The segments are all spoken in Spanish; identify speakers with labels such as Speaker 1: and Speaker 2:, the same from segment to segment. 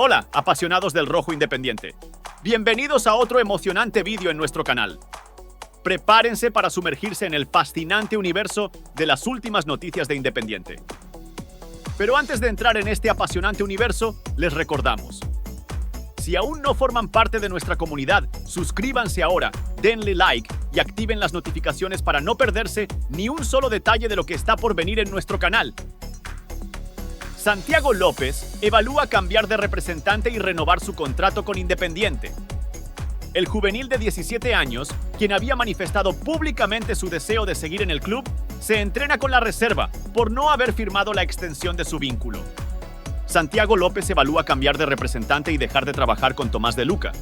Speaker 1: Hola, apasionados del rojo independiente. Bienvenidos a otro emocionante vídeo en nuestro canal. Prepárense para sumergirse en el fascinante universo de las últimas noticias de Independiente. Pero antes de entrar en este apasionante universo, les recordamos: si aún no forman parte de nuestra comunidad, suscríbanse ahora, denle like y activen las notificaciones para no perderse ni un solo detalle de lo que está por venir en nuestro canal. Santiago López evalúa cambiar de representante y renovar su contrato con Independiente. El juvenil de 17 años, quien había manifestado públicamente su deseo de seguir en el club, se entrena con la reserva por no haber firmado la extensión de su vínculo. Santiago López evalúa cambiar de representante y dejar de trabajar con Tomás de Luca,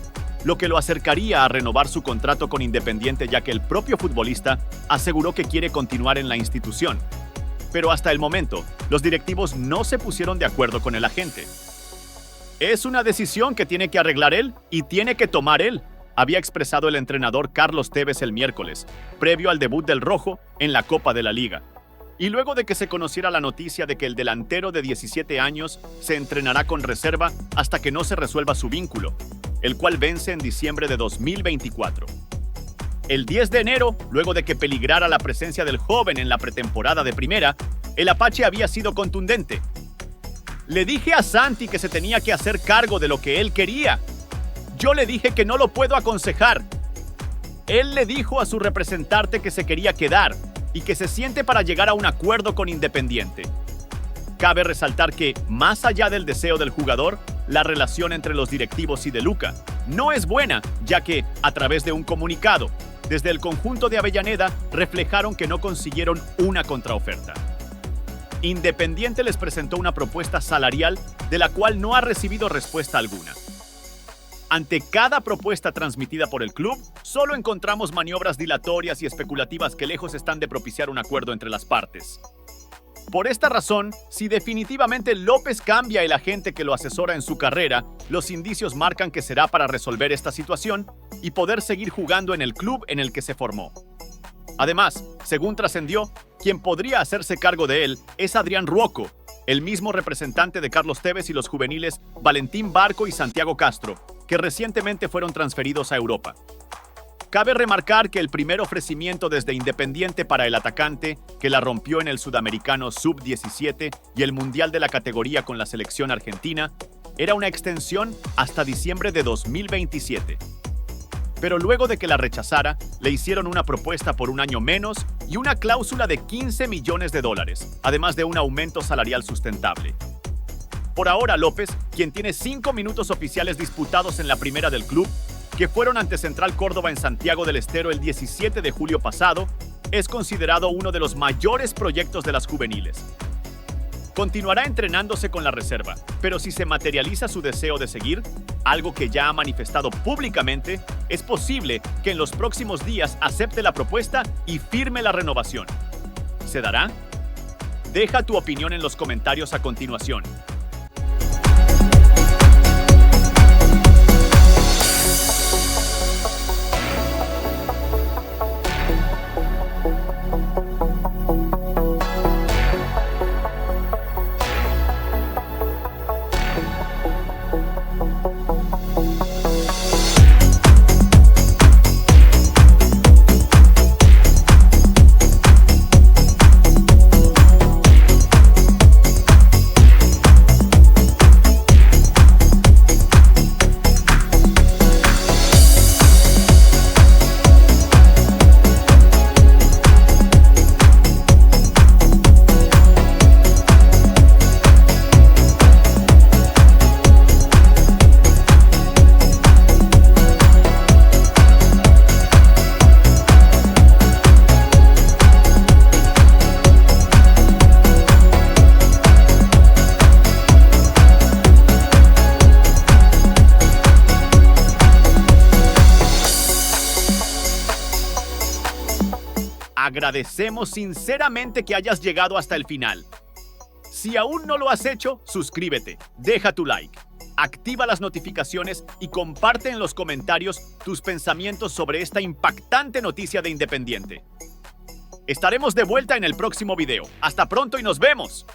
Speaker 1: lo que lo acercaría a renovar su contrato con Independiente, ya que el propio futbolista aseguró que quiere continuar en la institución. Pero hasta el momento, los directivos no se pusieron de acuerdo con el agente. Es una decisión que tiene que arreglar él y tiene que tomar él, había expresado el entrenador Carlos Tevez el miércoles, previo al debut del Rojo en la Copa de la Liga. Y luego de que se conociera la noticia de que el delantero de 17 años se entrenará con reserva hasta que no se resuelva su vínculo, el cual vence en diciembre de 2024. El 10 de enero, luego de que peligrara la presencia del joven en la pretemporada de primera, el Apache había sido contundente. Le dije a Santi que se tenía que hacer cargo de lo que él quería. Yo le dije que no lo puedo aconsejar. Él le dijo a su representante que se quería quedar y que se siente para llegar a un acuerdo con Independiente. Cabe resaltar que, más allá del deseo del jugador, la relación entre los directivos y De Luca no es buena, ya que, a través de un comunicado, desde el conjunto de Avellaneda reflejaron que no consiguieron una contraoferta. Independiente les presentó una propuesta salarial de la cual no ha recibido respuesta alguna. Ante cada propuesta transmitida por el club, solo encontramos maniobras dilatorias y especulativas que lejos están de propiciar un acuerdo entre las partes. Por esta razón, si definitivamente López cambia el agente que lo asesora en su carrera, los indicios marcan que será para resolver esta situación y poder seguir jugando en el club en el que se formó. Además, según trascendió, quien podría hacerse cargo de él es Adrián Ruocco, el mismo representante de Carlos Tevez y los juveniles Valentín Barco y Santiago Castro, que recientemente fueron transferidos a Europa. Cabe remarcar que el primer ofrecimiento desde Independiente para el atacante, que la rompió en el Sudamericano Sub-17 y el Mundial de la categoría con la selección argentina, era una extensión hasta diciembre de 2027. Pero luego de que la rechazara, le hicieron una propuesta por un año menos y una cláusula de $15 millones, además de un aumento salarial sustentable. Por ahora, López, quien tiene 5 minutos oficiales disputados en la primera del club, que fueron ante Central Córdoba en Santiago del Estero el 17 de julio pasado, es considerado uno de los mayores proyectos de las juveniles. Continuará entrenándose con la reserva, pero si se materializa su deseo de seguir, algo que ya ha manifestado públicamente, es posible que en los próximos días acepte la propuesta y firme la renovación. ¿Se dará? Deja tu opinión en los comentarios a continuación. Agradecemos sinceramente que hayas llegado hasta el final. Si aún no lo has hecho, suscríbete, deja tu like, activa las notificaciones y comparte en los comentarios tus pensamientos sobre esta impactante noticia de Independiente. Estaremos de vuelta en el próximo video. Hasta pronto y nos vemos.